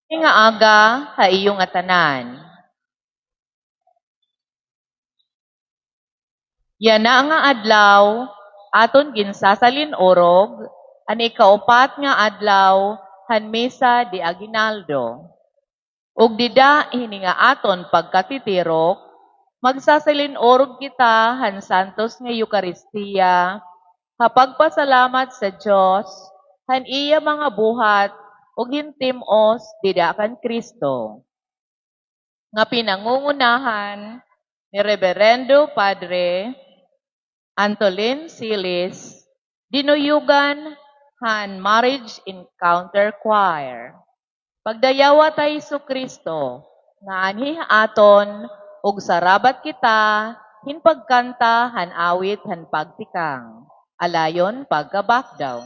Nga aga, ha iyong atanan. Yan na nga adlaw, aton ginsasalin orog, an ikaupat nga adlaw, han mesa de aginaldo. Ug dida hini nga aton pagkatitirok, magsasalin orog kita han santos nga Eukaristiya, kapagpasalamat sa Dios, han iya mga buhat, ug hintimos dida kan Kristo. Nga pinangungunahan ni Reverendo Padre Antolin Silis, dinuyugan han Marriage Encounter Choir. Pagdayawa tayo sa Kristo, nga anhi aton, ug sarabat kita, hinpagkanta han awit han pagtikang. Alayon pagkabakdaw.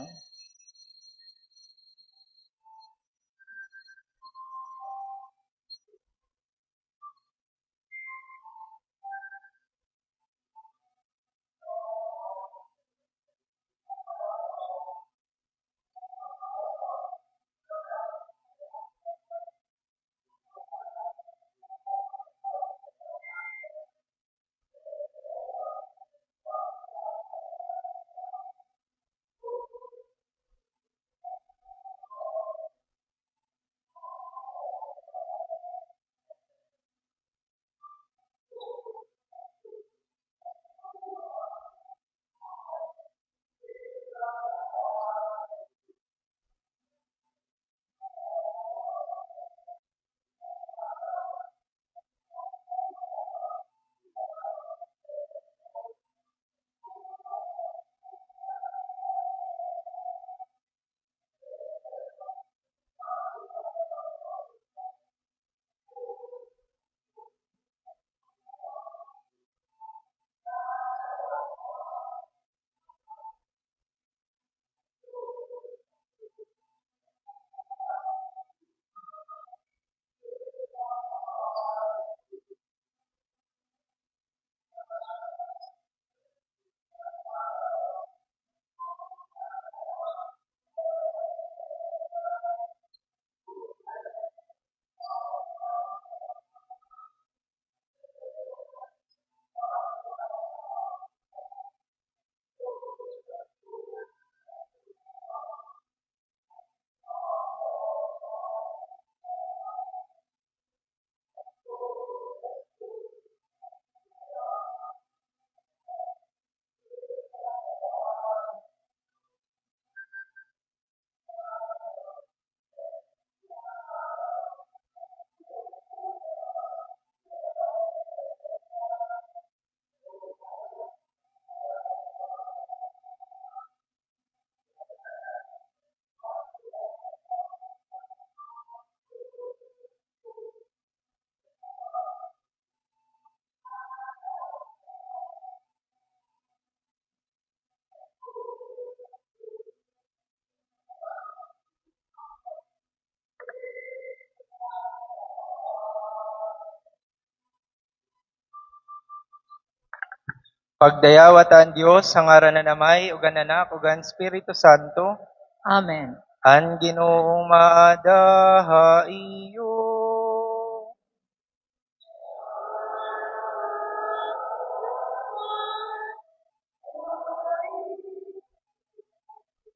Pagdayawatan Dios sa ngaran na Namay ug Anak ug ang Espiritu Santo, Amen. ang Ginoong maadaha iyo.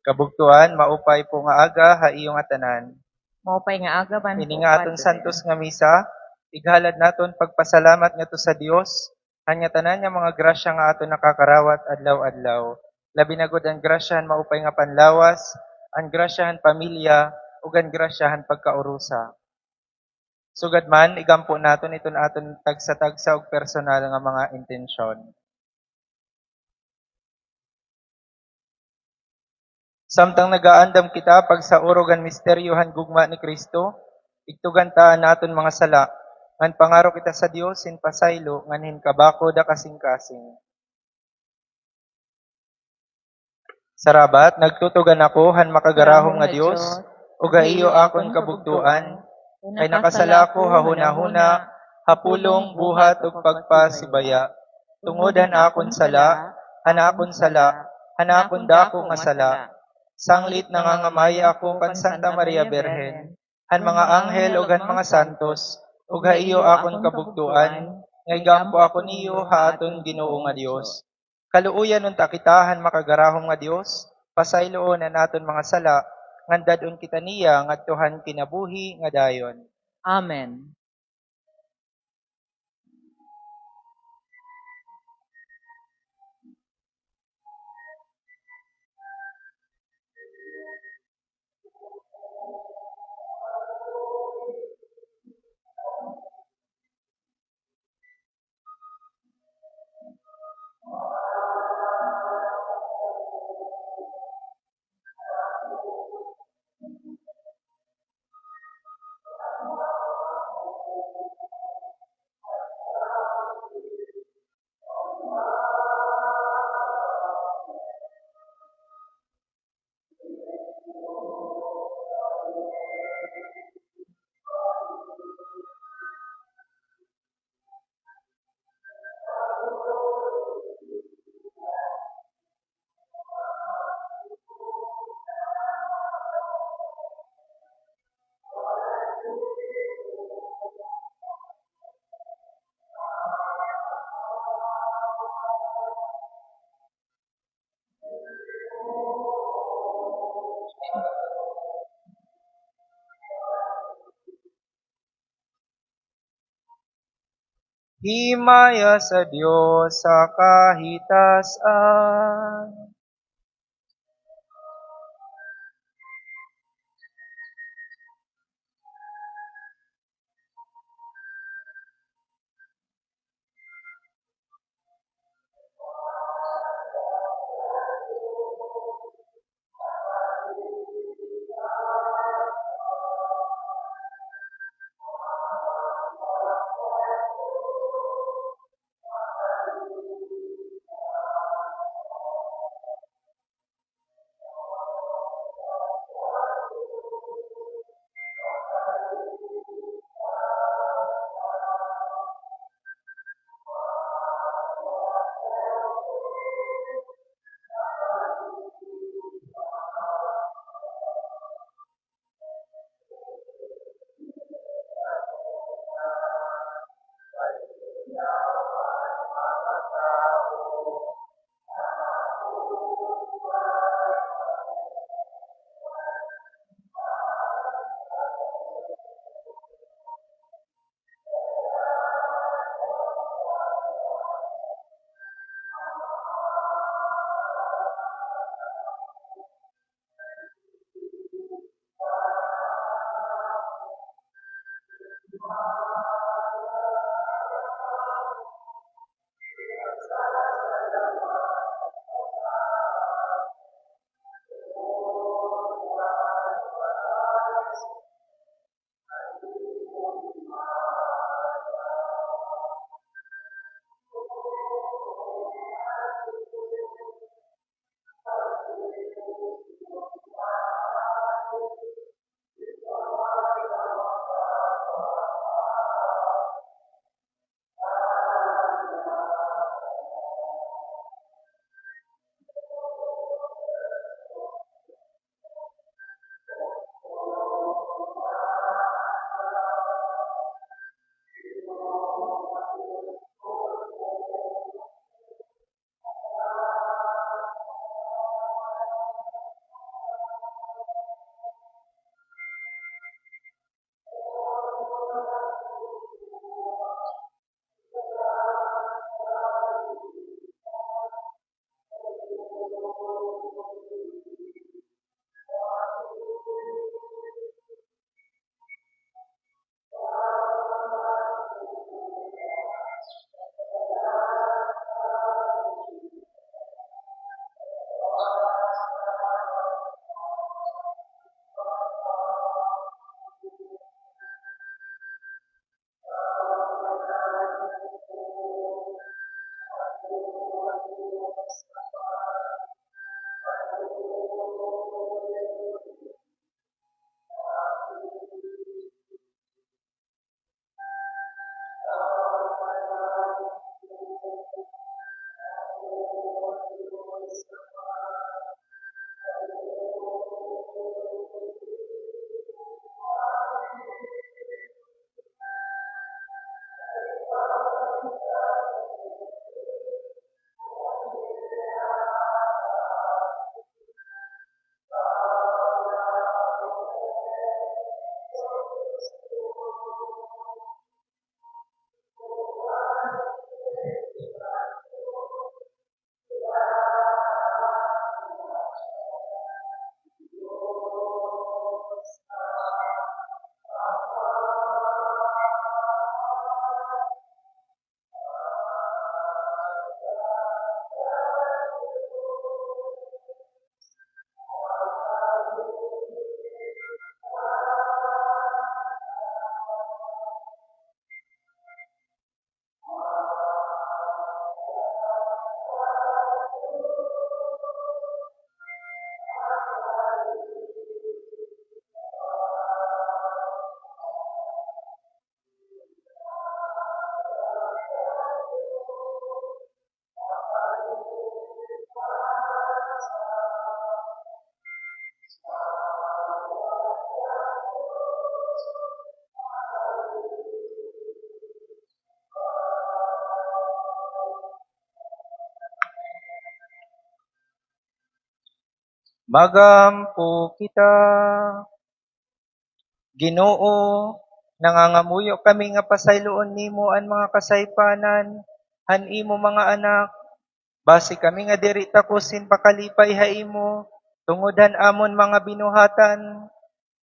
Kabugtuan, maupay po nga aga ha iyong atanan. Maupay nga aga ban Ini nga aton santos nga misa, ighalad naton pagpasalamat nga to sa Dios, hanya tanan nga mga grasya nga aton nakakarawat adlaw-adlaw. Labi na gud ang grasyahan maupay nga panlawas, ang grasyahan pamilya, ug ang grasyahan pagkaurusa. Sugad man, igampo naton iton aton tagsa-tagsa ug personal nga mga intensyon. Samtang nagaandam kita pag sa urogan misteryohan gugma ni Kristo, igtugan taan naton mga sala, ngan pangaro kita sa Dios sin pasaylo ngan hinkabako da kasing-kasing. Sarabat, nagtutugan ako han makagarahom nga Dios, ug iyo akon kabugtuan, kay nakasala ko hahuna-huna, hapulong, buhat ug pagpasibaya. Tungodan akon sala, hanakon sala, hanakon dako nga sala. Sanglit nangangamay ako kan Santa Maria Berhen, Han mga anghel ug han mga santos, ug haiyo akon kabugtuan, nga igampo ako niyo haaton Ginoo nga Dios. Kaluoyan unta kita han makagarahom nga Dios, pasayloon na naton mga sala, ngandadon kita niya ngadtuhan kinabuhi nga dayon. Amen. Himaya sa Dios sa kahitasan. Magampo kita. Ginoo, nangangamuyo kami nga pasayloon nimo ang mga kasaypanan, han imo mga anak, base kami nga diri takusin pakalipay ha imo, tungudan amon mga binuhatan,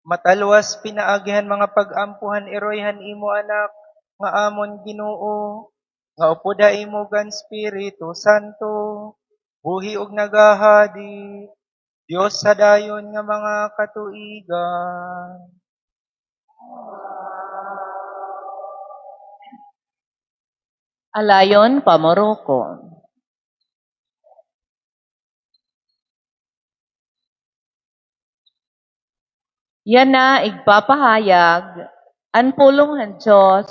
matalwas pinaagihan mga pag-ampuhan iroyhan imo anak, nga amon Ginoo, nga upod ha imo gan Espiritu Santo, buhi ug nagahadi, Dios sa dayon nga mga katuigan. Alayon pamoroko. Yan na igpapahayag ang pulong ng Diyos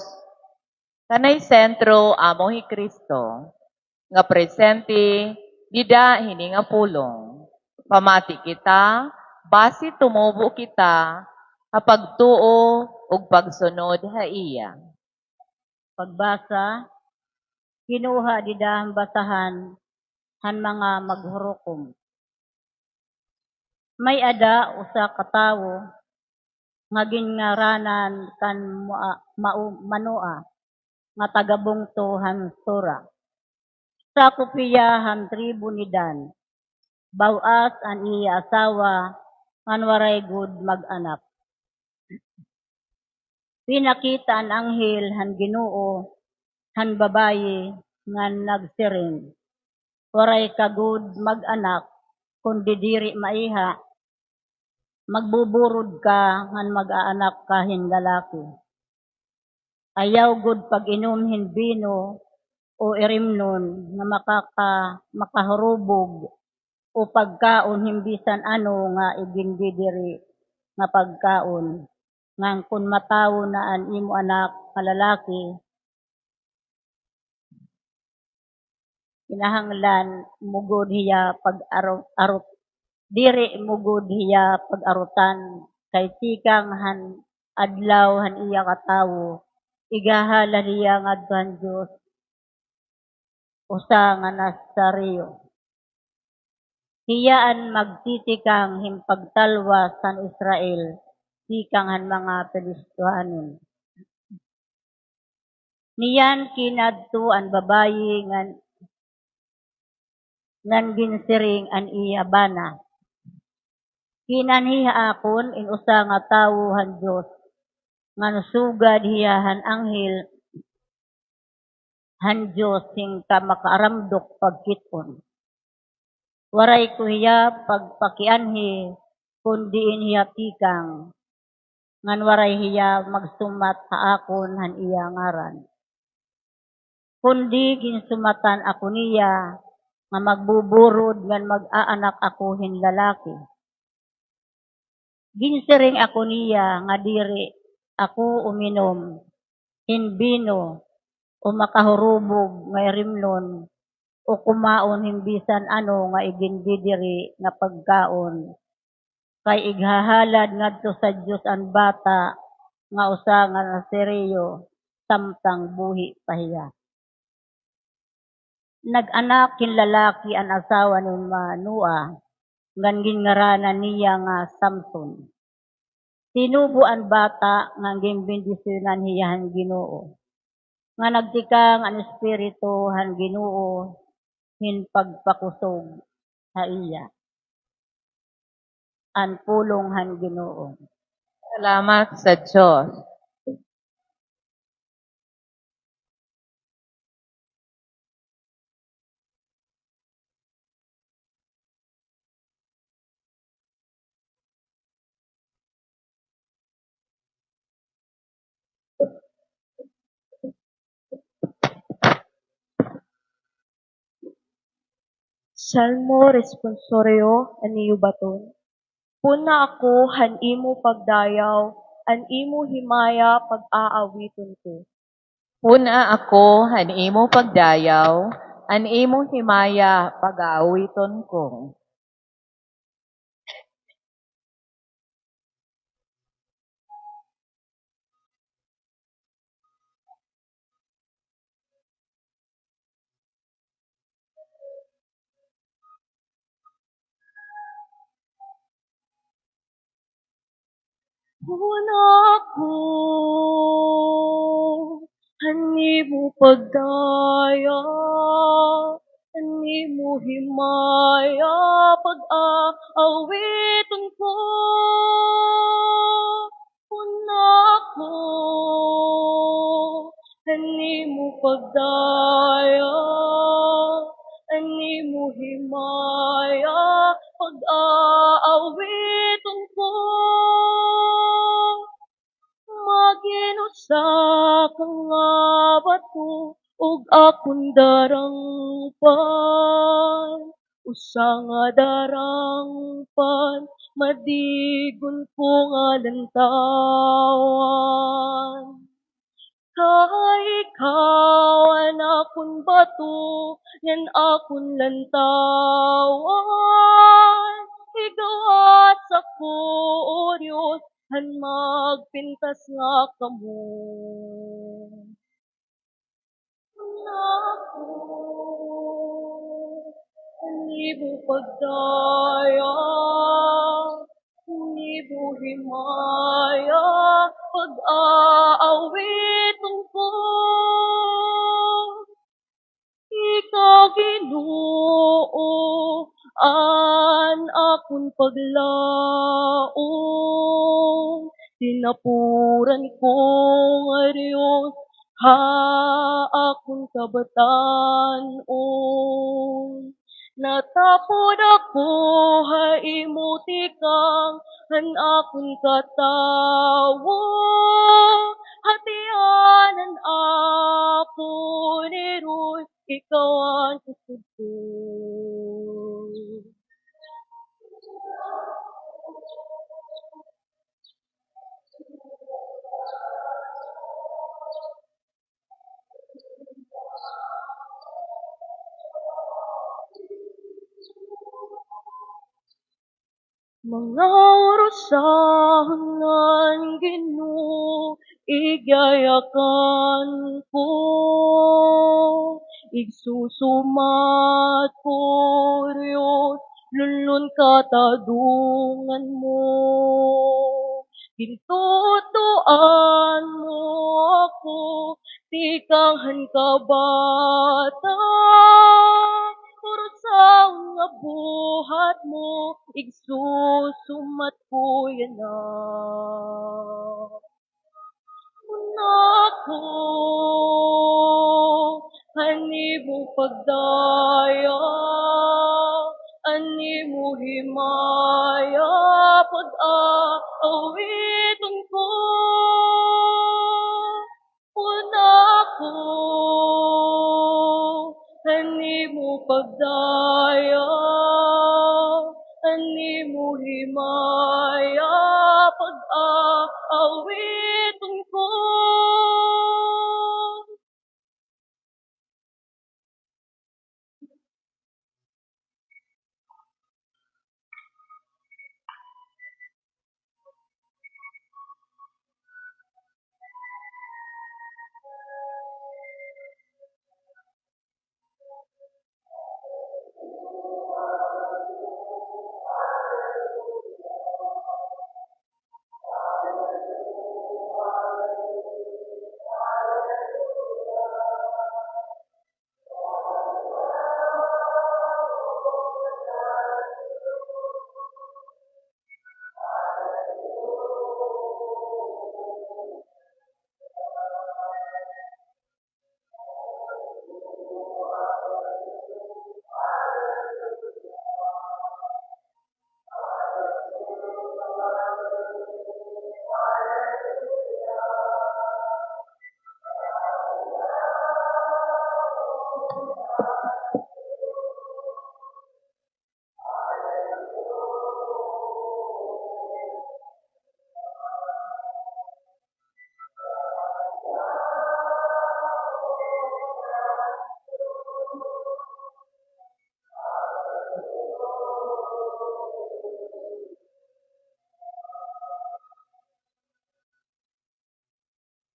kanay sentro amo hi Kristo nga presente dida hini nga pulong. Pamati kita, basi tumubo kita, pagtuo ug pagsunod ha iya. Pagbasa, kinuha dida ang basahan han mga maghurukom. May ada usa ka tawo nga ginngaranan kan Manoa nga tagabungto han Sora. Sa kupiya han tribo ni Dan, bawas an iya asawa ngan waray gud mag-anak. Pinakita ang anghel han Ginoo han babayi ngan nagsiring. Waray kagud mag-anak kundi diri maiha, magbuburod ka ngan mag-aanak ka hin lalaki. Ayaw gud pag-inom hin bino o irimnon nga makahurubog o pagkaon himbisan ano nga igindidiri nga pagkaon. Ngang kun matawo na an imo anak nga lalaki, kinahanglan mugod hiya pag-arot diri mugod hiya pag-arutan kay tikang han adlaw han iya katawo igahala niya ngadto han Dios usa nga Nazareo. Hiyaan magtitikang himpagtalwas san Israel tikang han mga Filistianon. Niyan kinadto an babayi ngan ginsiring an iya bana. Kinanhiha akon in usa nga tawo han Dios ngan sugad hiya han anghel han Dios sing ka makaaramdok pagkit-on. Waray ko hiya pagpakianhi kundi in hiya tikang ngan waray hiya magsumat sa akon han iya ngaran. Kundi ginsumatan ako niya nga magbuburod ngan mag-aanak ako hin lalaki. Ginsiring ako niya nga diri ako uminom hin bino o makahurubog nga irimnon o kumaon himbisan ano nga igindidiri nga pagkaon. Kay ighahalad ngadto sa Dios ang bata nga usa nga Nazareo samtang buhi pa hiya. Nag-anak kin lalaki ang asawa ni Manoa, ngan gingaranan niya nga Samson. Tinubo ang bata nga gimbendisyonan hiya han Ginoo. Nga nagtikang ang espiritu han Ginoo hin pagpakusog sa iya. Ang pulong han Ginoo. Salamat sa Diyos. Salmo responsorio aniyo baton. Puna ako han imo pagdayaw, an imo himaya pag-aawiton ko. Puna ako han imo pagdayaw, an imo himaya pag-aawiton ko. Ako, hani mo pagdaya, hani mo himaya, pag-aawiton ko. Ako, hani mo pagdaya, hani mo himaya, pag-aawiton ko. Maginusa ka nga bato, ug akong darangpan. Usa nga darangpan, madigon ko nga lantawan. Ikaw ang akong bato, yan akong lantawan. Igawas ako, O Diyos, han magpintas nga kamo. Ako, hindi mo pagdaya, hindi mo himaya, pag-aawiton ko. Ikaw, Ginoo, an akong paglaom. Tinapuran ko nga Diyos, ha akong kabatanon. Natapod ako, ha imuti kang, han akong katawo. Hatianan ako ni Roy, ikaw ang kusog ko. Mga orasahon ng Ginoo, igayakan ko. Igsusumat ko, Diyos, lulun katadungan mo. Gintutuan mo ako, tikahan kabata. Urusaw nga buhat mo, igsusumat ko yan na. Ako, hani mo pagdaya, ani mo himaya, pag-aawiton ko. Ako, hani mo pagdaya, ani mo himaya, pag-aawiton ko.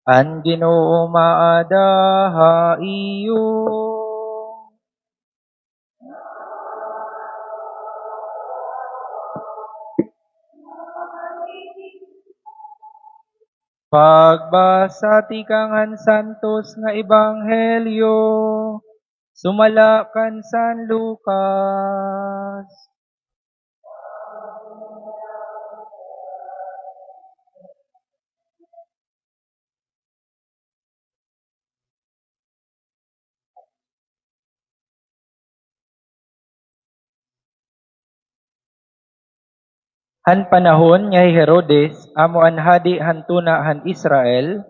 Ang Ginoo maadaha iyo. Pagbasa ti kang Santos nga Ebanghelyo, sumala kan San Lucas. Han panahon nga Herodes, amo an hadi hantuna han Israel,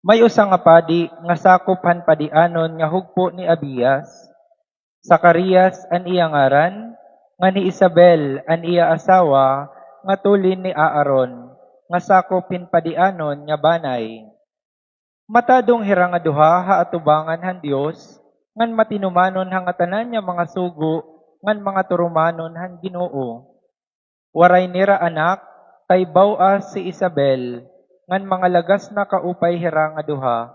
may usa nga padi nga sakop han padianon nga hugpo ni Abias. Zacarias an iya ngaran, nga ni Isabel an iya asawa, nga tulin ni Aaron, nga sakop hin padianon nga banay. Matadong hira nga duha haatubangan han Dios, ngan matinumanon hang tanan nga mga sugo, ngan mga turumanon han Ginoo. Waray nira anak, kay bawas si Isabel, ngan mga lagas na kaupay hira nga duha.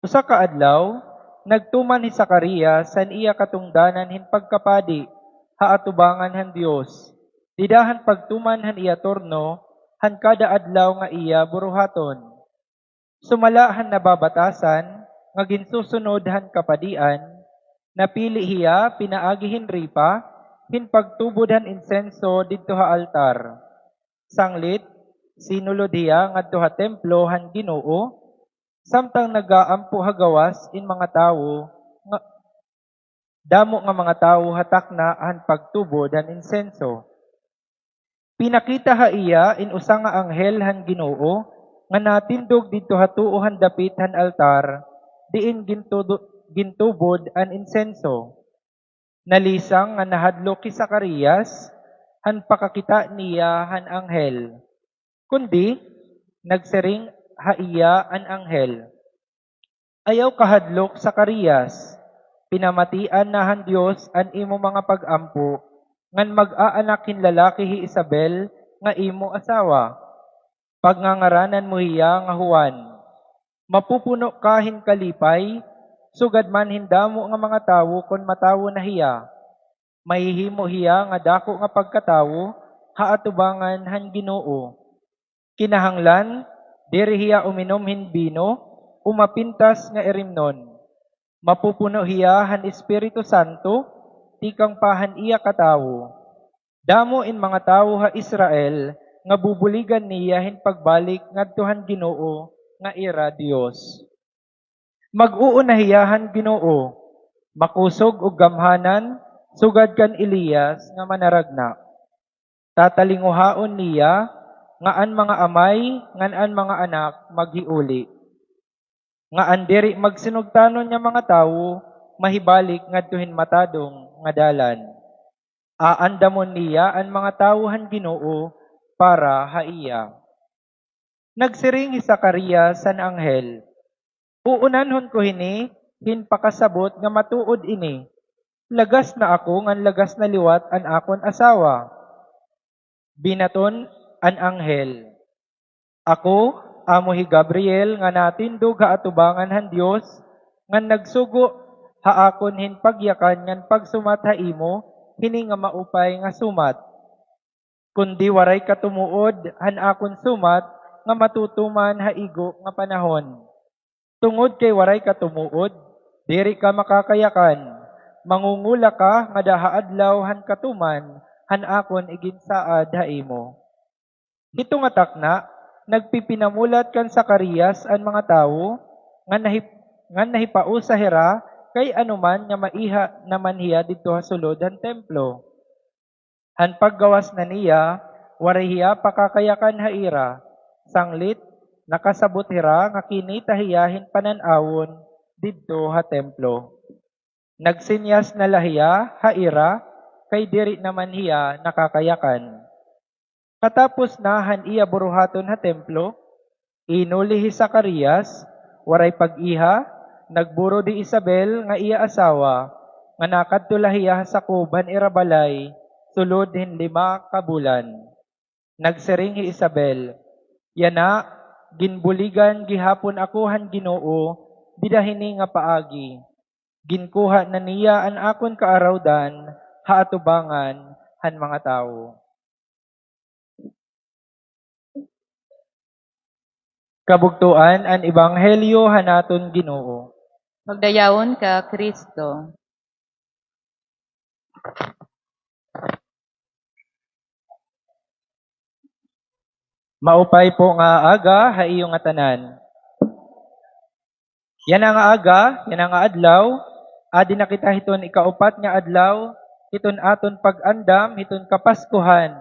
Usa ka adlaw, nagtuman ni Zacarias san iya katungdanan hin pagkapadi, haatubangan han Dios. Didahan pagtuman han iya torno, han kada adlaw nga iya buruhaton. Sumala han nababatasan, nga ginsusunod han kapadian, napili hiya pinaagi hinripa, hin pagtubod han insenso didto ha altar. Sanglit, sinulod hiya ngadto ha templo han Ginoo, samtang nagaampo hagawas in mga tawo, nga, damo nga mga tawo hatak na han pagtubod han insenso. Pinakita ha iya in usa nga anghel han Ginoo, nga natindog didto ha tuo han dapit han altar, diin gintubod an insenso. Nalisang nga nahadlok ki Zacarias, han pakakita niya han anghel. Kundi, nagsering ha iya an anghel. Ayaw kahadlok Zacarias, pinamatian na han Dios an imo mga pag-ampo, ngan mag-aanakin lalaki hi Isabel, nga imo asawa. Pagngangaranan mo hiya nga Juan. Mapupuno ka hin kalipay, sugad man hindamo nga mga tawo kon matawo na hiya. Mahihimo hiya nga dako nga pagkatawo, haatubangan han Ginoo. Kinahanglan, diri hiya uminom hin bino, umapintas nga erimnon. Mapupuno hiya han Espiritu Santo, tikang pahan iya katawo. Damo in mga tawo ha Israel, nga bubuligan niya hin pagbalik ngadto han Ginoo, nga ira Dios. Mag-uuna hiyahan Ginoo, makusog og gamhanan, sugad kan Elias nga manaragna. Tatalinguhaon niya, nga an mga amay, ngan an mga anak maghiuli. Nga an diri magsinugtanon nga mga tawo, mahibalik ngadtuhin matadong nga dalan. Aandamon niya an mga tawo han Ginoo para haiya. Nagsiring si Zacarias san anghel, uunanhon ko hini, hin pakasabot nga matuod ini. Lagas na ako ngan lagas na liwat an akon asawa. Binaton an anghel. Ako, amo hi Gabriel, nga natindog haatubangan han Dios, ngan nagsugo haakon hin pagyakan ngan pagsumat ha imo, hini nga maupay nga sumat. Kundi waray katumuod han akon sumat, nga matutuman haigo nga panahon. Tungod kay waray katumuod, diri ka makakayakan. Mangungula ka nga daha adlaw han katuman, han akon iginsaad haimo. Ito nga takna, nagpipinamulat kan Zacarias an mga tawo, nga nahipao sa hera, kay anuman nga maiha naman hiya didto ha sulod han templo. Han paggawas na niya, waray hiya pakakayakan haira. Sanglit, nakasabot hira nga kinita hiyahin pananawon didto ha templo. Nagsinyas na lahiya haira, kay diri naman hiya nakakayakan. Katapos na han iya buruhaton ha templo, inuli hi Zacarias, waray pag-iha, nagburo di Isabel nga iya asawa, nga nakadto lahiya sa kuban irabalay, sulod hin 5 ka bulan. Nagsiring hi Isabel, yana, ginbuligan gihapon ako han Ginoo, didahini nga paagi. Ginkuha na niya an akon kaarawdan, haatubangan han mga tawo. Kabugtuan an ebanghelyo hanaton Ginoo. Pagdayawon ka, Kristo. Maupay po nga aga haiyo nga tanan. Yan nga aga, yan nga adlaw, adi na kita hiton ikaupat nga adlaw, hiton aton pag-andam, hiton kapaskuhan,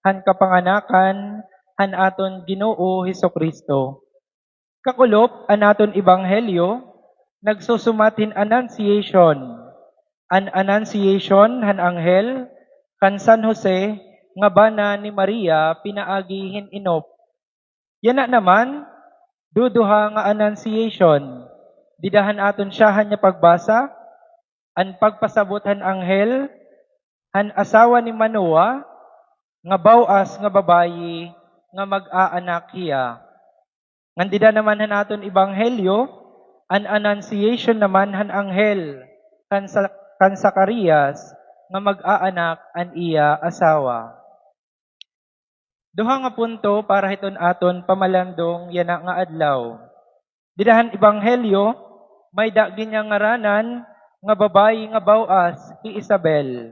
han kapanganakan, han aton Ginoo Hesukristo. Kakulop an aton ebanghelyo, nagsusumatin annunciation. An annunciation han anghel kan San Jose nga bana ni Maria pinaagi hininop. Yan na naman, duduha nga annunciation. Didahan aton siya hanya pagbasa, an pagpasabot han anghel, han asawa ni Manoa, nga bawas nga babayi, nga mag-aanak hiya. Ngandida naman han aton ebanghelyo, an annunciation naman han anghel, kan Zacarias, nga mag-aanak an iya asawa. Duha nga punto para hiton aton pamalandong yana nga adlaw. Didahan ebanghelyo, may dagin nga ngaranan nga babayi nga bawas ki Isabel.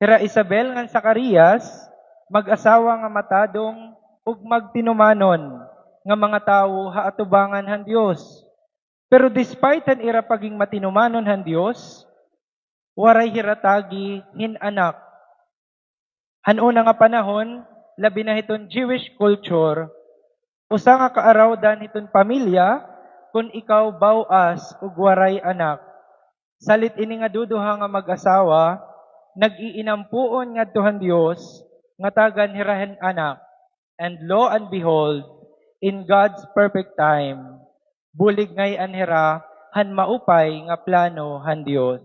Hira Isabel ngan Zacarias, mag-asawa nga matadong ug magtinumanon nga mga tawo haatubangan han Dios. Pero despite han ira paging matinumanon han Dios, waray hiratagi hinanak. Han una nga panahon, labi na hiton Jewish culture, usa nga kaarawdan hiton pamilya, kung ikaw bawas ug waray anak. Salit ini nga duduha nga mag-asawa, nag-iinampuon ngadto han Dios, nga tagan hirahen anak. And lo and behold, in God's perfect time, bulig ngay anhira, han maupay nga plano han Dios.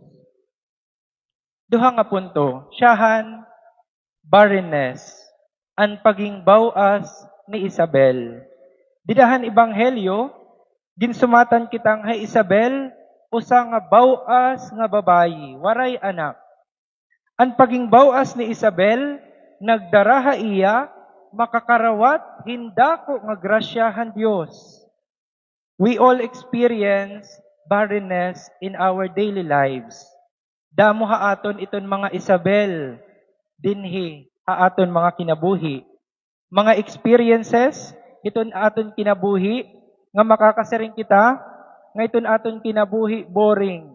Duha nga punto, siyahan, barrenness, an paging bawas ni Isabel. Didahan ebanghelyo, ginsumatan kitang hay Isabel, usa nga bawas nga babayi, waray anak. An paging bawas ni Isabel, nagdaraha iya, makakarawat, hindako nga grasyahan Dios. We all experience barrenness in our daily lives. Damo haaton iton mga Isabel, dinhi haaton mga kinabuhi. Mga experiences, iton aton kinabuhi, nga makakasiring kita, nga iton aton kinabuhi boring.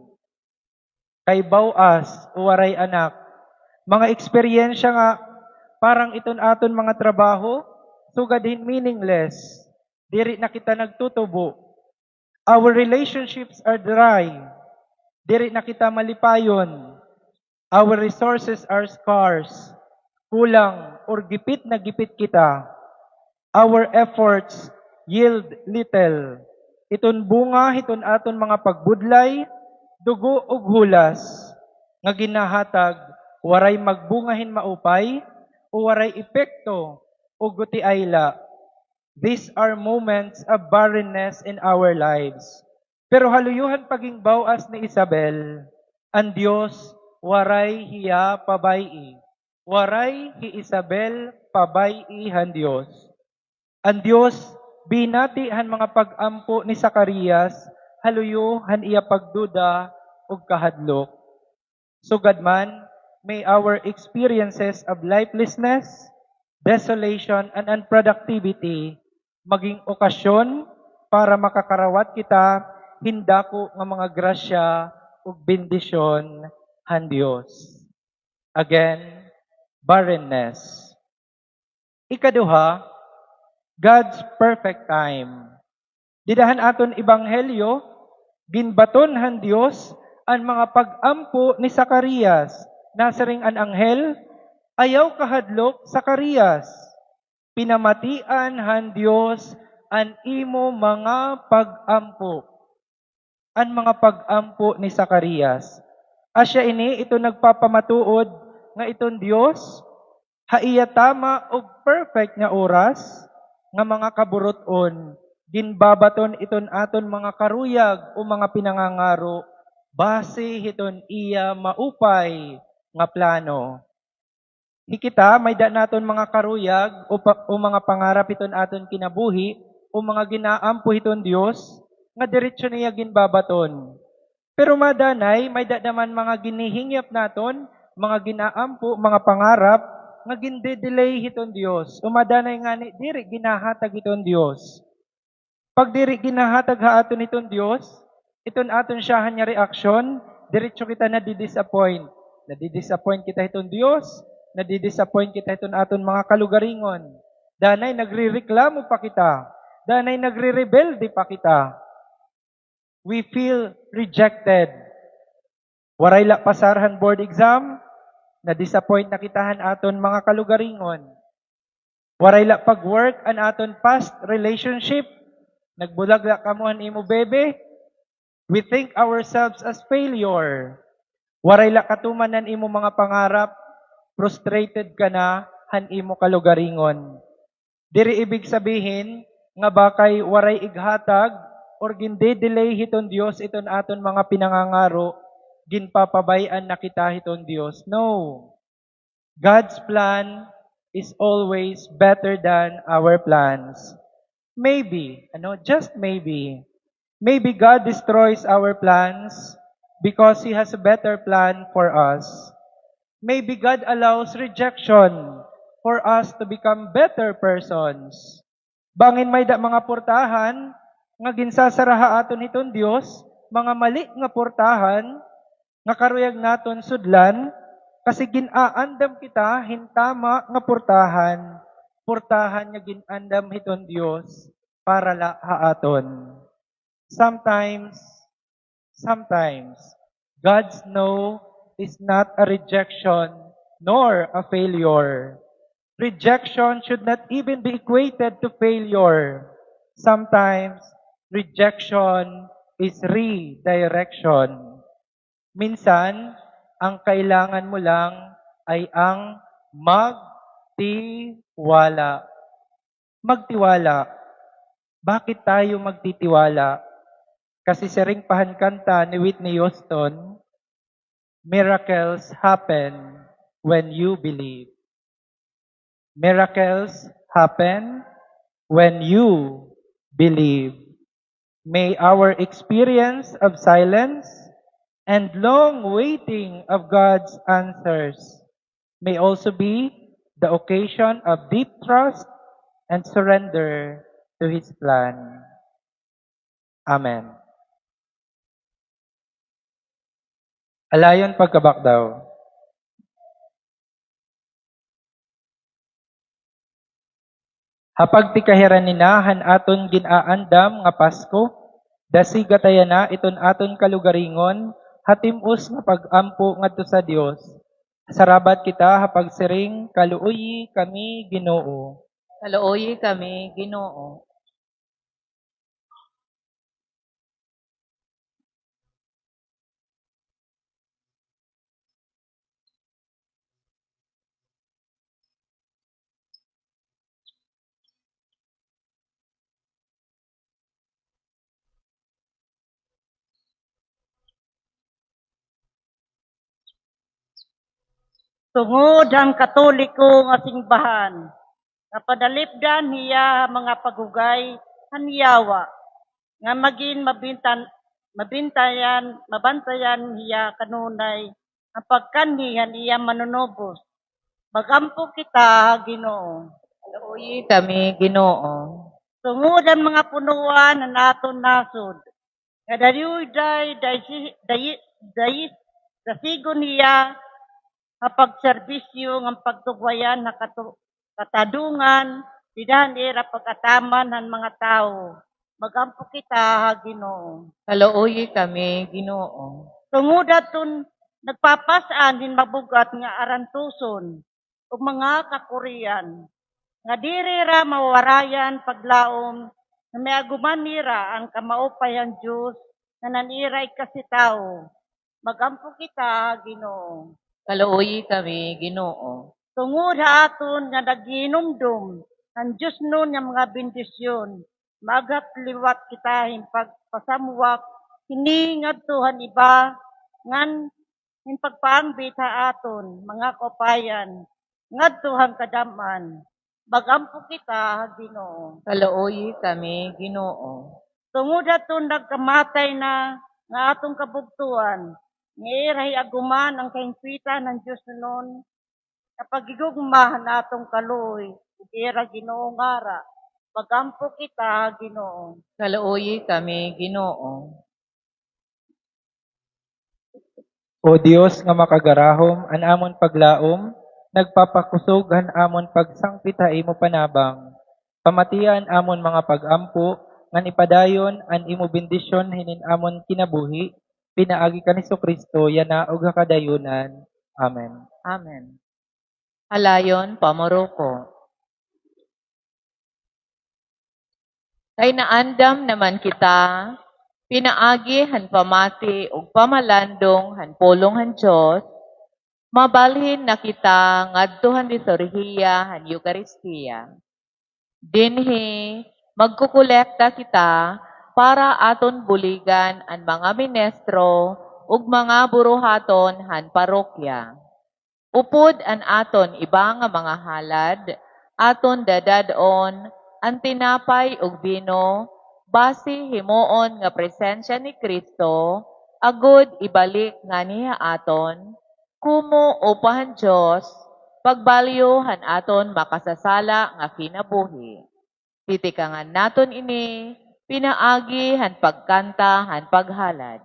Kay bawas, uwaray anak. Mga eksperyensya nga, parang iton aton mga trabaho, sugadin meaningless. Diri na kita nagtutubo. Our relationships are dry. Diri na kita malipayon. Our resources are scarce. Kulang or gipit na gipit kita. Our efforts yield little. Iton bunga, iton aton mga pagbudlay, dugo ug hulas, nga ginahatag, waray magbungahin maupay, o waray epekto, o guti ayla. These are moments of barrenness in our lives. Pero haluyuhan paging bawas ni Isabel, ang Diyos, waray hiya pabayi. Waray hi Isabel pabayi han Diyos. Ang Diyos, binati han mga pag-ampo ni Zacarias, haluyo han iya pagduda ug kahadlok. Sugad man, may our experiences of lifelessness, desolation, and unproductivity maging okasyon para makakarawat kita hindako nga mga grasya ug bendisyon han Dios. Again, barrenness. Ikaduha, God's perfect time. Didahan aton ebanghelyo, ginbaton han Dios ang mga pag-ampo ni Zacarias. Nasaring an anghel, ayaw kahadlok Zacarias. Pinamatian han Dios an imo mga pag-ampo. An mga pag-ampo ni Zacarias. Asya ini ito nagpapamatuod nga iton Dios, haiya tama og perfect nga oras, nga mga kaburoton, ginbabaton iton aton mga karuyag o mga pinangangaro, base hiton iya maupay nga plano. Hikita, may da naton mga karuyag o mga pangarap iton aton kinabuhi, o mga ginaampo hiton Dios nga diretso niya ginbabaton. Pero madanay, may naman mga ginihingyap naton, mga ginaampo, mga pangarap, nga ginde-delay hiton Dios. O madanay nga ni, diri ginahatag hiton Dios. Pag diri ginahatag ha aton hiton Dios, iton aton siya hanya reaksyon, diretso kita nadi-disappoint. Nadi-disappoint kita hiton Dios, nadi-disappoint kita hiton aton mga kalugaringon. Danay nagrereklamo pa kita. Danay nagre-rebelde pa kita. We feel rejected. Waray la pasarhan board exam, na-disappoint na kitahan aton mga kalugaringon. Waray la pag-work an aton past relationship, nagbulag la kamuhan imo bebe. We think ourselves as failure. Waray la katumanan imo mga pangarap, frustrated ka na han imo kalugaringon. Diri ibig sabihin nga bakay waray ighatag or ginde-delay hiton Dios iton aton mga pinangangaro, ginpapabayan na kita hiton Dios. No. God's plan is always better than our plans. Maybe, just maybe. Maybe God destroys our plans because He has a better plan for us. Maybe God allows rejection for us to become better persons. Bangin may da mga portahan, nga ginsasaraha aton hiton Dios, mga mali nga portahan, nga karuyag naton sudlan, kasi ginaandam kita, hintama nga portahan nga ginandam hiton Dios, para la haaton. Sometimes, God's no is not a rejection nor a failure. Rejection should not even be equated to failure. Sometimes, rejection is redirection. Minsan, ang kailangan mo lang ay ang magtiwala. Magtiwala. Bakit tayo magtitiwala? Kasi sa ring pahankanta ni Whitney Houston, miracles happen when you believe. Miracles happen when you believe. May our experience of silence and long waiting of God's answers may also be the occasion of deep trust and surrender to His plan. Amen. Alayon pagkabakdaw. Hapag ti kahiraninahan aton ginaandam nga Pasko, dasiga tayo na iton aton kalugaringon, hatimus nga pag-ampo ngadto sa Dios. Sarabat kita hapag siring kaluoyi kami Ginoo. Kaluoyi kami, Ginoo. Tungod ang katoliko nga simbahan, nga padalipdan hiya mga pagugay hanyawa, nga maging mabantayan hiya kanunay, ang pagkanhihan iya manunubos. Magampo kita, Ginoo. Kaluoyi kami, Ginoo. Tungod ang mga punuan na naton nasod, nga dasigon niya nga pagserbisyo ng pagtugwayan na katadungan, didahan ira pagkataman ng mga tao. Magampo kita, Ginoo. Kaluoyi kami, Ginoo. Tungod aton nagpapasaan din mabugat nga arantuson o mga kakurian, nga diri ra mawarayan paglaom na may aguman nira ang kamaupayan Diyos na naniray kasi tao. Magampo kita, Ginoo. Kaluoyi kami, Ginoo. Tungod ha aton nga naginumdum ang Diyos nun nga mga bendisyon, magat liwat kita pagpasamuwak, hini ngadtuhan iba, ngan pagpaangbit ha aton, mga kapayan, ngadtuhan kadaman. Bagampo kita, Ginoo. Kaluoy kami, Ginoo. Tungod aton nagkamatay na nga atong kabugtuan, niirahi aguman ang kaingpita ng Diyos noon, kapag igugma na atong kaluoy, ira Ginoo ngara. Bagampo kita, Ginoo. Kaluoy kami, Ginoo. O Dios nga makagarahom, an amon paglaom, nagpapakusog han amon pagsangpit ha imo panabang. Pamatian amon mga pagampo, ngan ipadayon an imo bendisyon hinin amon kinabuhi, pinaagi ka ni Kristo yana ug hakadayunan. Amen. Amen. Halayon, pamuruko. Kay naandam naman kita, pinaagi han pamati ug pamalandong han pulong han Dios, mabalhin na kita ngadtuhan di sorhiya han Eucharistia. Dinhi magkukolekta kita para aton buligan ang mga ministro ug mga buruhaton han parokya. Upod an aton iba nga mga halad, aton dadadon ang tinapay ug bino, basi himuon nga presensya ni Kristo, agud ibalik nga niya aton, kumo upahan Diyos, pagbalyohan aton makasasala nga kinabuhi. Titikangan naton ini, pinaagi han pagkanta han paghalad.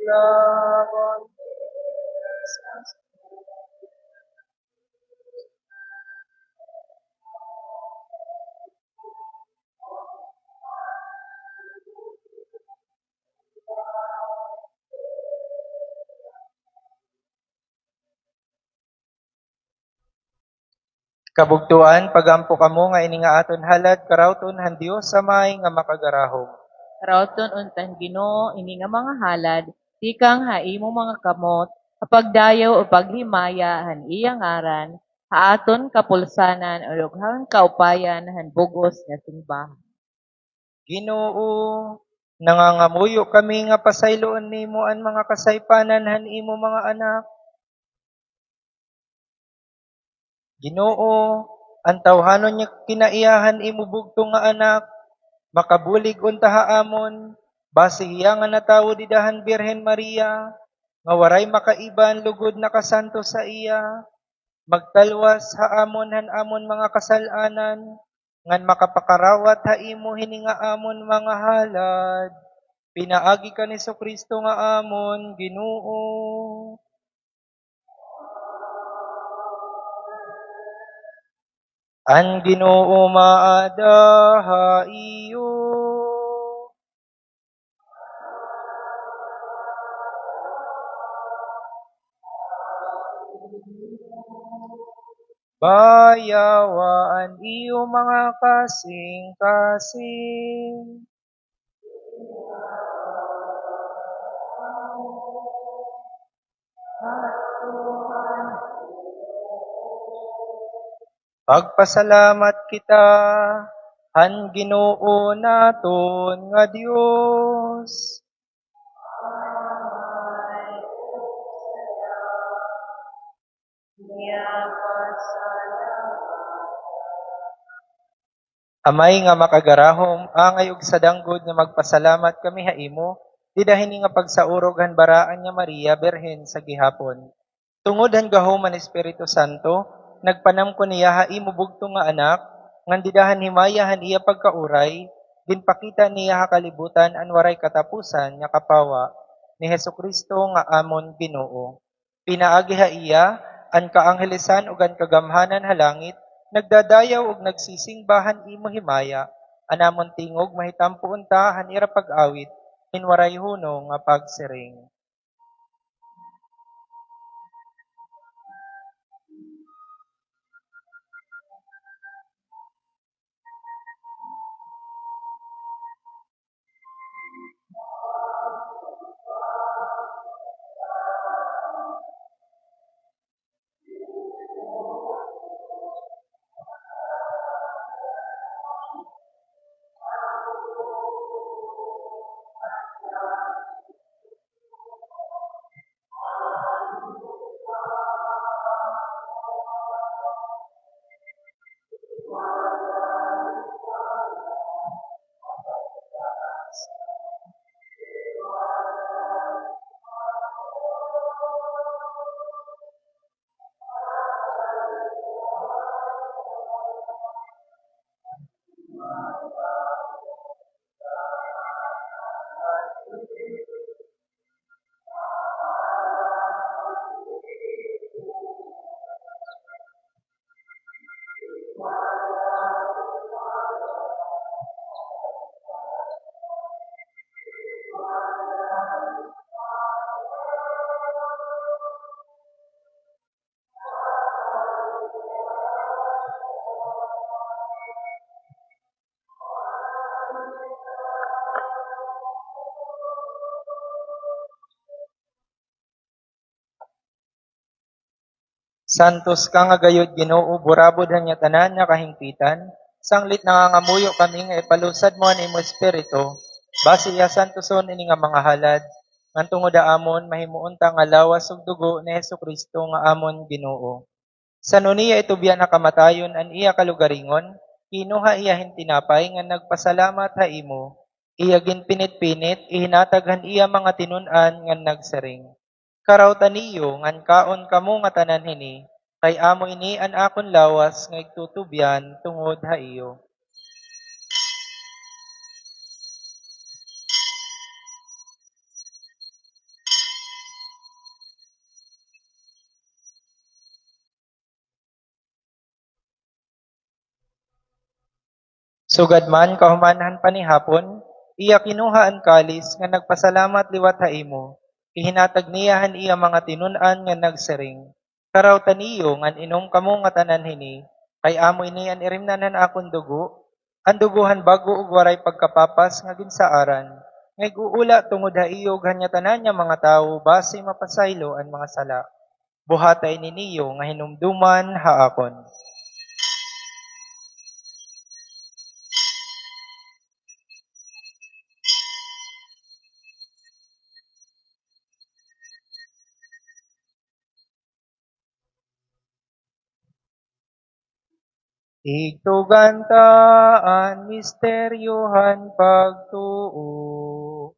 laban. Kabugtuan, pagampo kamo nga ini nga aton halad, karawton han Dios samay nga makagarahom. Rawton untan Ginoo ini nga mga halad, tikang haimo mga kamot, kapagdayaw o paghimaya han iyang ngaran, haaton kapulsanan o lughang kaupayan han bugos nga simbahan. Ginoo, nangangamuyo kami nga pasayloon nimo ang mga kasaypanan han imo mga anak. Ginoo, ang tawhanon niya kinaiyahan imo bugtong nga anak, makabulig unta haamon, base iya nga natawo didahan Birhen Maria, nga waray makaiban lugod na kasanto sa iya, magtalwas haamon han amon mga kasalanan, ngan makapakarawat ha imo hininga amon mga halad. Pinaagi ka ni Kristo nga amon, Ginoo. An Ginoo maada ha iyo. Bayawaan iyo mga kasing-kasing. Pagpasalamat kita, han Ginoo naton nga Dios. Amay nga makagarahom, angay og sadanggod nga magpasalamat kami haimo, didahini nga pagsaurog han baraan nga Maria Berhen sa gihapon. Tungod han gahuman Espiritu Santo, nagpanam ko niya haimo bugtong nga anak, ngan didahan himayahan iya pagkauray, ginpakita niya kalibutan an waray katapusan nga kapawa ni Hesukristo nga amon Ginoo. Pinaagi ha iya an kaanghelisan ug an kagamhanan ha langit, nagdadayaw ug nagsisingbahan imo himaya, anamon tingog mahitampo unta han ira pag-awit, hinwaray hunong nga pagsiring. Santos ka nga gayud Ginoo, burabod han nga tanan nga kahingpitan, sanglit nangangamuyo kami nga ipalusad mo ang imo espiritu, base iya santoson ini nga mga halad, ngan tungod amon mahimuunta nga lawas ug dugo ni Hesukristo nga amon Ginoo. Sano niya itubyan na kamatayon an iya kalugaringon, kinuha iya hintinapay nga nagpasalamat ha imo, iya ginpinit-pinit, ihinataghan iya mga tinun-an nga nagsaring. Karawtan niyo ngan kaon kamo nga tanan hini, kay amo ini an akon lawas nga igtutubyan tungod ha iyo. Sugad man kahumanhan panihapon, iya kinuha ang kalis nga nagpasalamat liwat ha imo. Ihinatag niyahan iya mga tinun-an nga nagsiring. Karaw taniyo ngan inom kamo nga tanan hini, kay amo ini an irimnanan akong dugo, ang duguhan bago ug waray pagkapapas nga ginsaaran. Ngay guula tungod ha iyo ganya tanan nga mga tawo base mapasaylo ang mga sala. Buhatay ni niyo nga hinumduman haakon. Igtugantaan misteryohan pagtuo.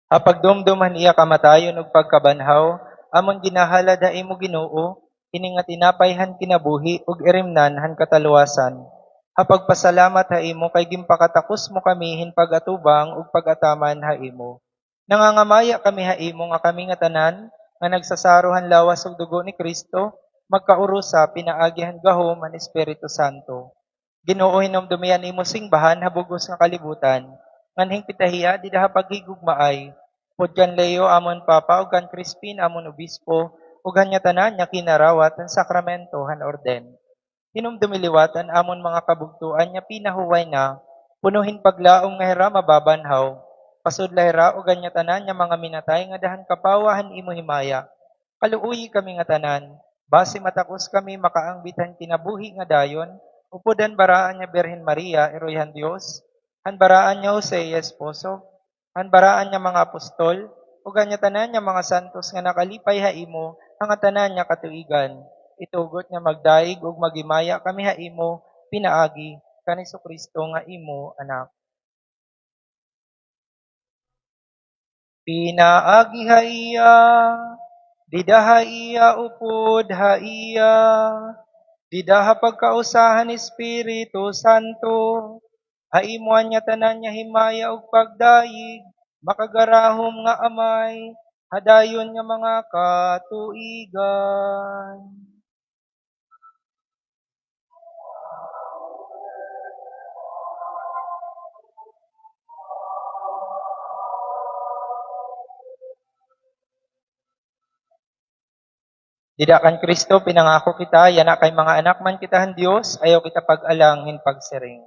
Hapag dumduman iya kamatayon ug pagkabanhaw, amon ginahalad ha imo Ginoo, kini nga tinapayhan kinabuhi ug irimnan han kataluwasan. Hapag pasalamat ha imo kay gimpakatakos mo kami hin pagatubang ug pagataman ha imo. Nangangamaya kami ha imo nga kami nga tanan nga nagsasaruhan lawas ug dugo ni Kristo, magkaurusa pinaagihan gahom ang Espiritu Santo. Ginoo hinumdumian imo singbahan habugos nga kalibutan. Nganhing pitahiya di daha paghigugmaay. Pod kan Leo amon papa ug kan Crispin amon obispo ug hanya tanan nya kinarawat ang sakramento han orden. Hinumdumiliwatan amon mga kabugtuan nya pinahuway na punuhin paglaom nga hera mababanhaw. Pasudla hera ug hanya tanan nya mga minatay nga dahan kapawahan imo himaya. Kaluuyi kami nga tanan, base matakos kami makaangbitan kinabuhi nga dayon, upodan baraan niya Birhen Maria, eroyhan Dios, han baraan niya Jose, esposo, han baraan niya mga apostol, ug anya tanan niya mga santos nga nakalipay ha imo, ang tanan niya katuigan. Itugot niya magdaig ug magimaya kami ha imo, pinaagi, kan Kristo nga imo anak. Pinaagi ha iya, didaha iya upod ha iya, didaha pagkausahan Espiritu Santo, haimuan niya tanan niya himaya ug pagdaig, makagarahom nga amay, hadayon nga mga katuigan. Didakan Kristo, pinangako kita, yana kay mga anak man kitahan Dios, ayaw kita pag-alang hin pagsiring.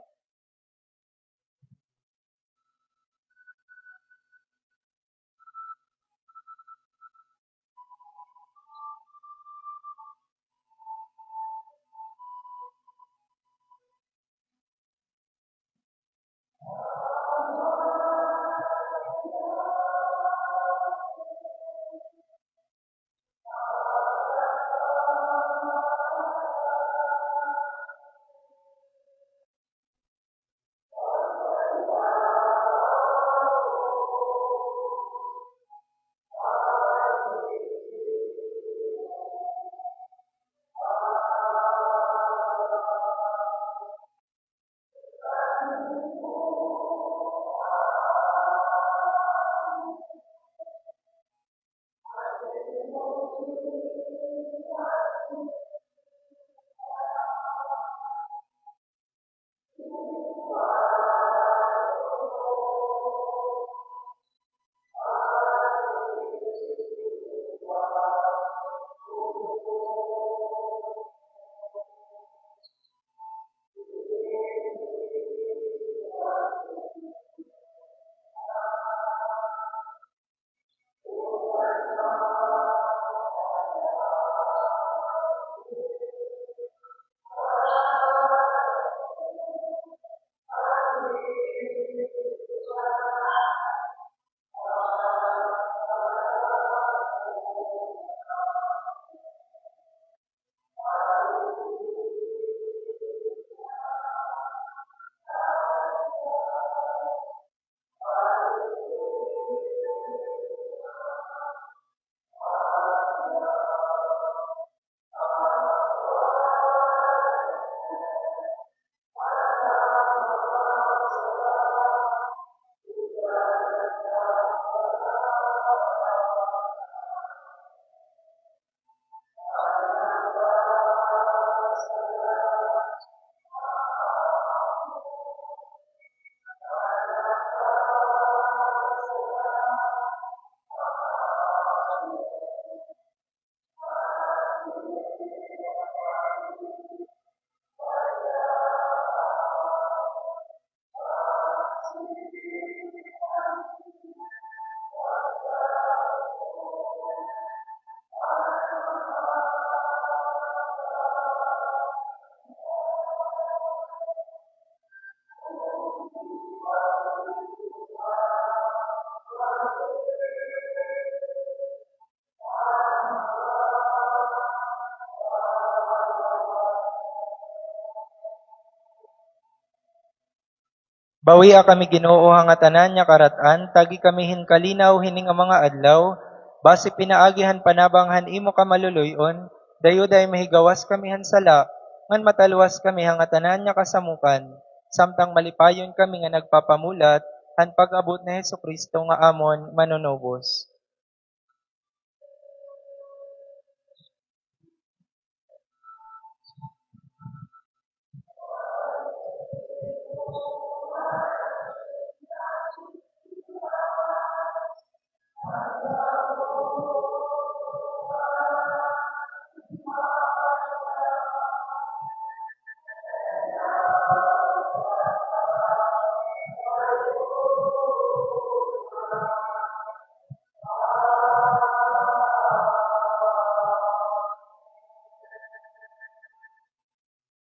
Bawia kami Ginoo hanga tanan nya karatan, tagi kami hinkalinaw hining nga mga adlaw, base pinaagihan panabanghan imo ka maluluyon, dayoday mahigawas kami hansala, ngan mataluwas kami hanga tanan nya kasamukan, samtang malipayon kami nga nagpapamulat, han pag-abot ni Hesukristo nga amon manunubos.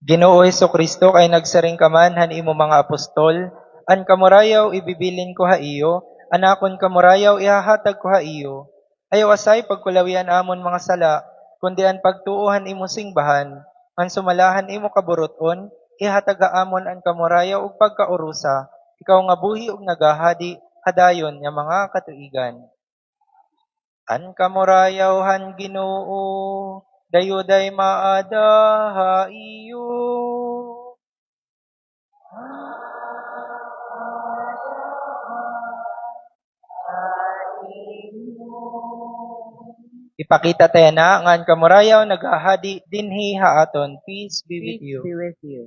Ginoo Hesukristo kay nagsaring ka man han imo mga apostol, an kamurayaw ibibilin ko ha iyo, anakon kamurayaw ihahatag ko ha iyo. Ayaw asay pagkulawian amon mga sala, kundi an pagtuuhan imo singbahan, an sumalahan imo kaburuton, ihatag ha amon an kamurayaw ug pagkaurusa. Ikaw nga buhi ug nagahadi, hadayon nga mga katuigan. An kamurayaw han Ginoo, dayoday maada ha iyo. Ipakita tayo na ngan kamurayaw nagahadi dinhi haaton. Peace be with Peace you. be with you.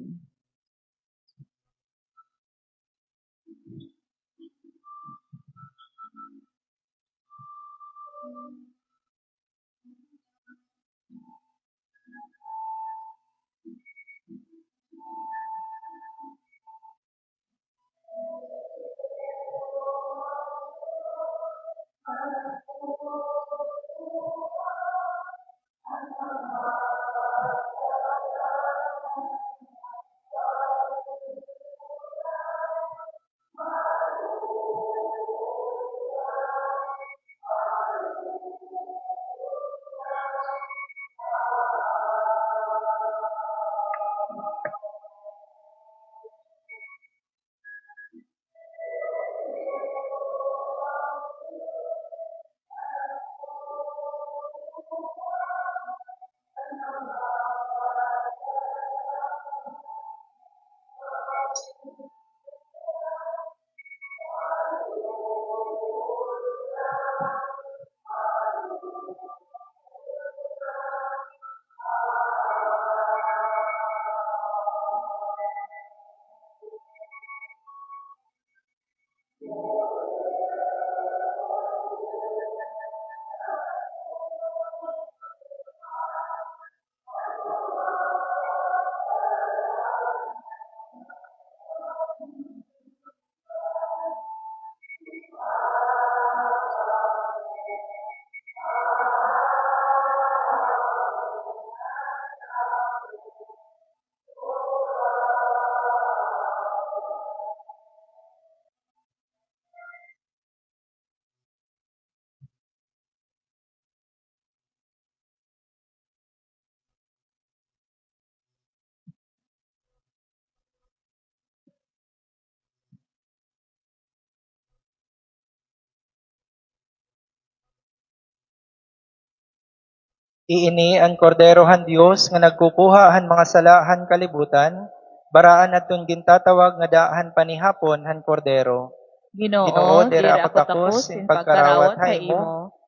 Iini ang korderohan Dios nga nagkukuha han mga salahan kalibutan, baraan aton gintatawag nga daahan panihapon han kordero. Ginoo, Ginoo, dira dira ako ako takos tapos in in pagkarawat pagkarawat ha sa imo, imo,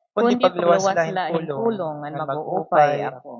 kundi kundi pagluwas pagluwas lahin laing pulong, pulong nga ngan mag-upay mag-uupay ako. ako.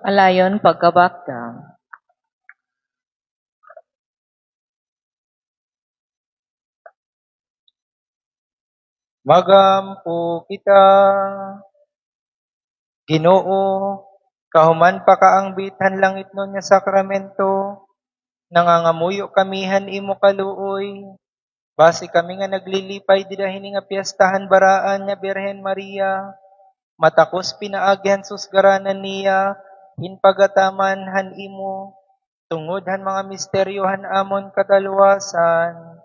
Alayon pagkabakta. Magampo kita, Ginoo, kahuman pa kaangbithan langit nun nga sakramento, nangangamuyo kamihan imo kaluoy, base kami nga naglilipay didahin nga piyestahan baraan nga Birhen Maria, matakos pinaagyan susgaranan niya, hinpagataman han imo, tungod han mga misteryohan amon kadaluwasan,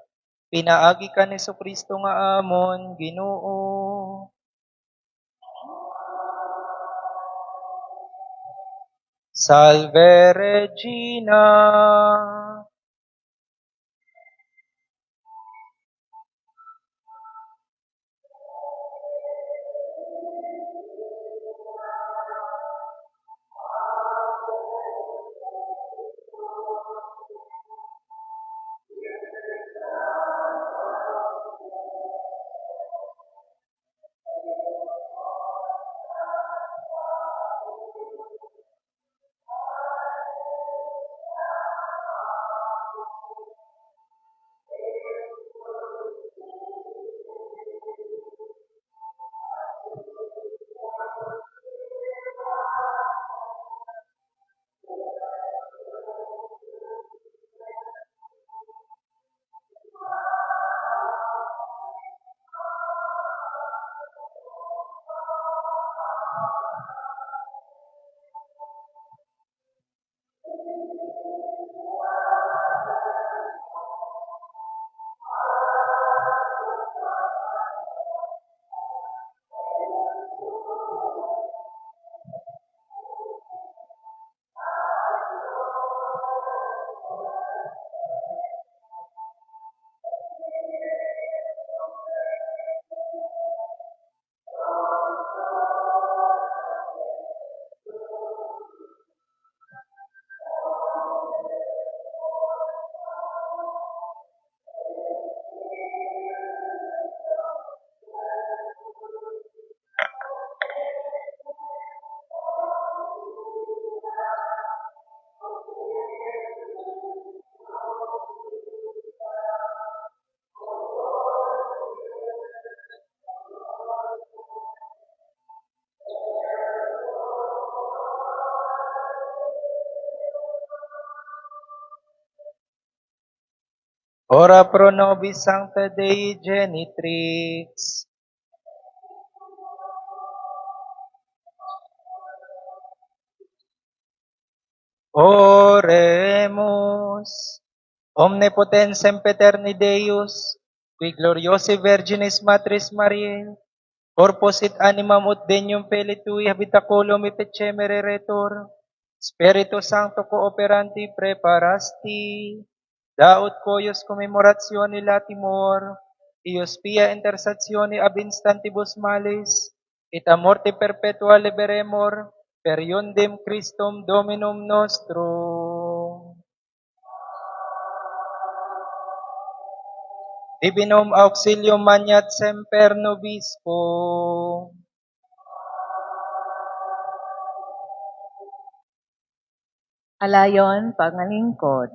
pinaagi ka ni Kristo nga amon, Ginoo. Salve Regina. Ora pro nobis Sancta Dei Genitrix. Oremus. Omnipotens sempiterni Deus, qui gloriosi Virginis Matris Mariae, corpus et animam ut denium feli tui habitaculum et ecemere retor, Spiritu Sancto cooperanti preparasti, daut coius commemoratione latimor, ius pia intersatione ab instantibus malis, et a morte perpetua liberemur, per iundem Christum Dominum nostrum. Divinum auxilium maniat semper nobiscum. Alayon, pangalingkod.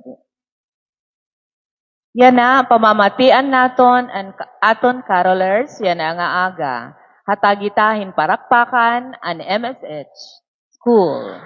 Yan na, pamamatian naton ang aton carolers, yan na nga aga. Hatagitahin parakpakan an MSH School.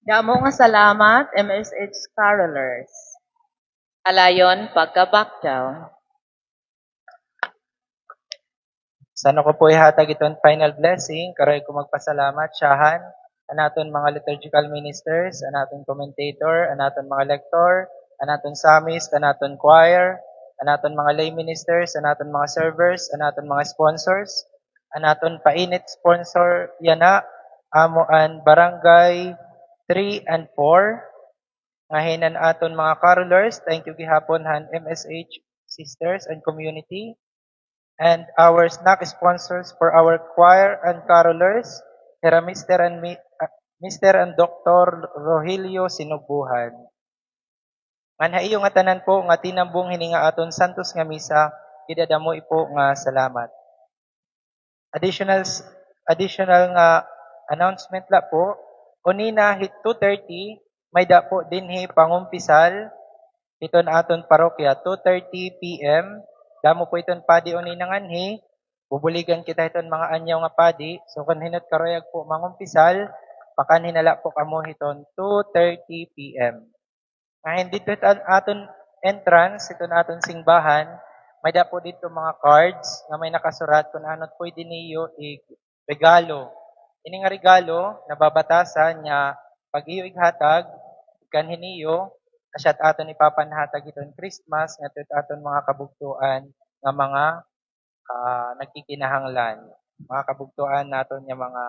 Damo nga salamat, MSH Carolers. Alayon, pagka-back down. Sana ko po ihatag iton final blessing, karoy ko magpasalamat, siyahan, anaton mga liturgical ministers, anaton commentator, anaton mga lector, anaton psalmist, anaton choir, anaton mga lay ministers, anaton mga servers, anaton mga sponsors, anaton painit sponsor yana, amoan barangay 3 and 4, ngahinan aton mga carolers, thank you gihapon han MSH sisters and community, and our snack sponsors for our choir and carolers, Hera Mr. and Dr. Rogelio Sinubuhan. Nganha iyo nga tanan po nga tinambong hininga aton santos nga misa, gidadamo ipo nga salamat. Additional nga announcement la po, unina hit 2:30 may dapo dinhi pangumpisal iton aton parokya 2:30 PM. Damo po iton padi unina nganhi, bubuligan kita iton mga anyaw nga padi. So kun hinot karoyag po mangumpisal, pakanhinala po kamo iton 2:30 PM. Ngayon dito aton entrance, iton aton singbahan, may dapo dito mga cards nga may nakasurat kung anot pwede niyo regalo. Ini nga regalo nababatasan nya pag iyo ighatag kanhi niyo kasyat aton ipapanhatag iton Christmas nga aton mga kabugtuan nga mga nagkikinahanglan. Mga kabugtuan naton nga mga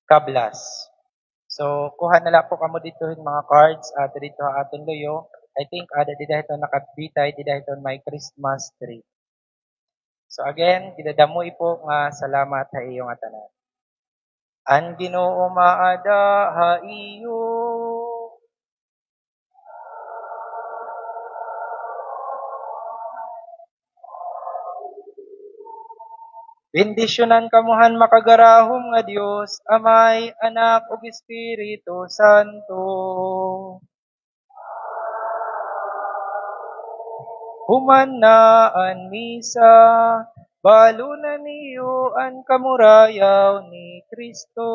kablas. So, kuha na lang po kamo dito yung mga cards dito aton loyo. I think di dahil ito nakabitay, di dahil ito may Christmas tree. So again, gidadamo ipo nga salamat sa iyo nga tanan. Ang Ginoo maada ha iyo. Bendisyonan kamuhan makagarahom nga Dios, Amay, Anak ug Espiritu Santo. Human na an misa, balo na niyo an kamurayaw ni Kristo.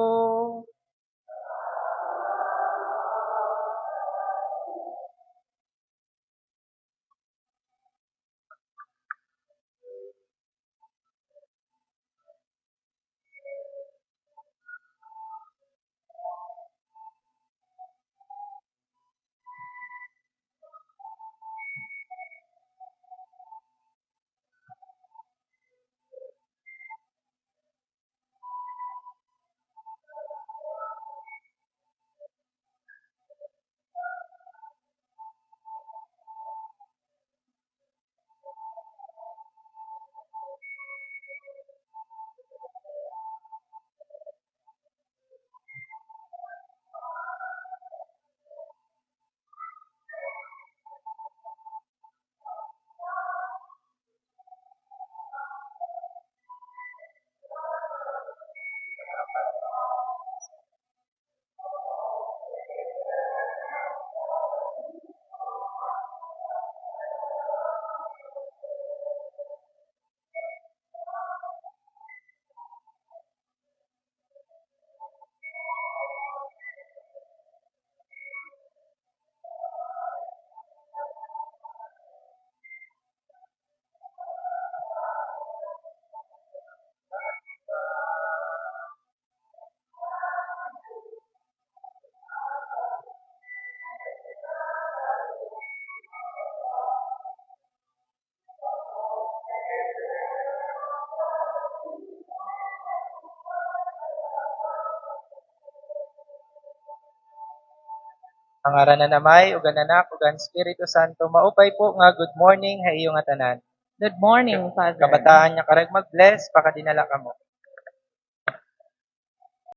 Ang ngaran na namay, ug ang anak, ug ang Espiritu Santo, maupay po nga good morning ha iyo nga tanan. Good morning, Father. Kabataan niya karag mag-bless, pakadinala kamo.